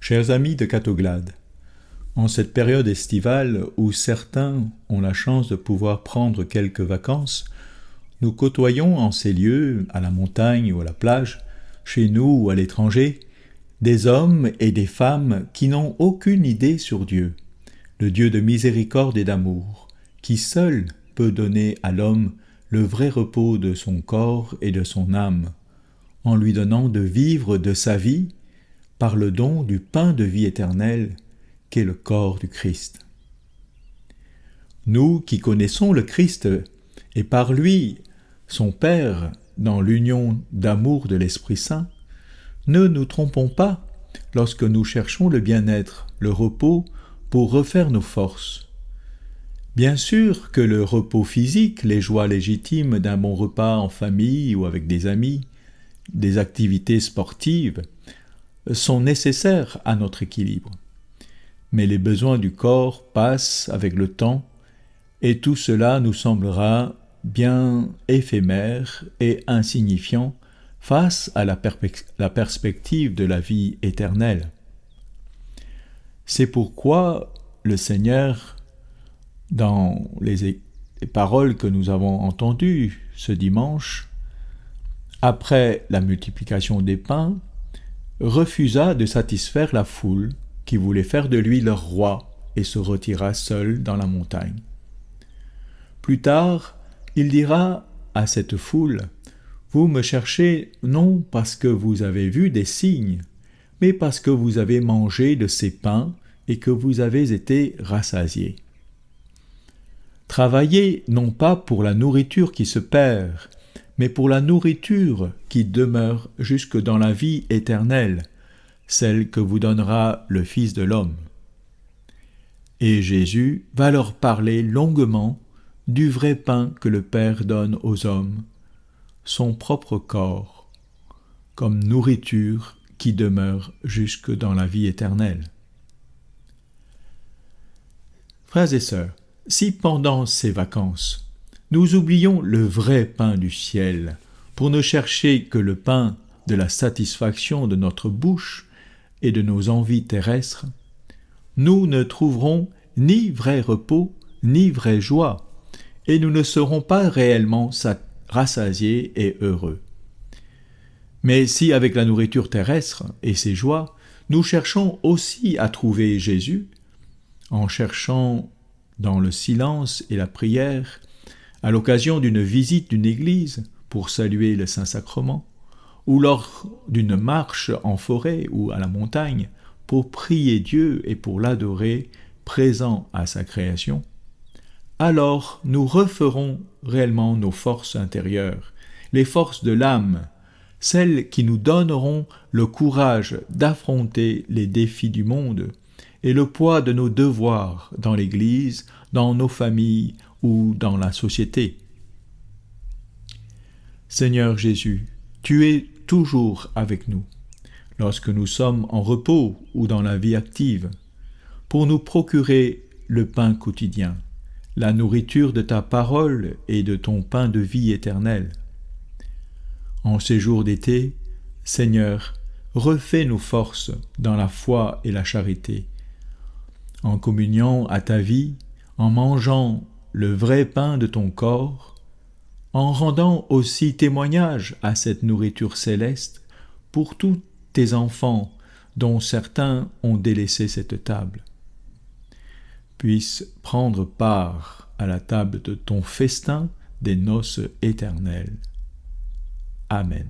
Chers amis de Catoglade, en cette période estivale où certains ont la chance de pouvoir prendre quelques vacances, nous côtoyons en ces lieux, à la montagne ou à la plage, chez nous ou à l'étranger, des hommes et des femmes qui n'ont aucune idée sur Dieu, le Dieu de miséricorde et d'amour, qui seul peut donner à l'homme le vrai repos de son corps et de son âme, en lui donnant de vivre de sa vie par le don du pain de vie éternelle qu'est le corps du Christ. Nous qui connaissons le Christ et par lui son Père dans l'union d'amour de l'Esprit Saint, ne nous trompons pas lorsque nous cherchons le bien-être, le repos pour refaire nos forces. Bien sûr que le repos physique, les joies légitimes d'un bon repas en famille ou avec des amis, des activités sportives, sont nécessaires à notre équilibre. Mais les besoins du corps passent avec le temps et tout cela nous semblera bien éphémère et insignifiant face à la perspective de la vie éternelle. C'est pourquoi le Seigneur, dans les paroles que nous avons entendues ce dimanche, après la multiplication des pains, refusa de satisfaire la foule qui voulait faire de lui leur roi et se retira seul dans la montagne. Plus tard, il dira à cette foule, « Vous me cherchez non parce que vous avez vu des signes, mais parce que vous avez mangé de ces pains et que vous avez été rassasiés. » Travaillez non pas pour la nourriture qui se perd, mais pour la nourriture qui demeure jusque dans la vie éternelle, celle que vous donnera le Fils de l'homme. Et Jésus va leur parler longuement du vrai pain que le Père donne aux hommes, son propre corps, comme nourriture qui demeure jusque dans la vie éternelle. Frères et sœurs, si pendant ces vacances, nous oublions le vrai pain du ciel pour ne chercher que le pain de la satisfaction de notre bouche et de nos envies terrestres, nous ne trouverons ni vrai repos ni vraie joie, et nous ne serons pas réellement rassasiés et heureux. Mais si avec la nourriture terrestre et ses joies, nous cherchons aussi à trouver Jésus, en cherchant dans le silence et la prière, à l'occasion d'une visite d'une église pour saluer le Saint-Sacrement, ou lors d'une marche en forêt ou à la montagne pour prier Dieu et pour l'adorer présent à sa création, alors nous referons réellement nos forces intérieures, les forces de l'âme, celles qui nous donneront le courage d'affronter les défis du monde et le poids de nos devoirs dans l'Église, dans nos familles ou dans la société. Seigneur Jésus, tu es toujours avec nous, lorsque nous sommes en repos ou dans la vie active, pour nous procurer le pain quotidien, la nourriture de ta parole et de ton pain de vie éternelle. En ces jours d'été, Seigneur, refais nos forces dans la foi et la charité, en communiant à ta vie, en mangeant le vrai pain de ton corps, en rendant aussi témoignage à cette nourriture céleste pour tous tes enfants dont certains ont délaissé cette table, puissent prendre part à la table de ton festin des noces éternelles. Amen.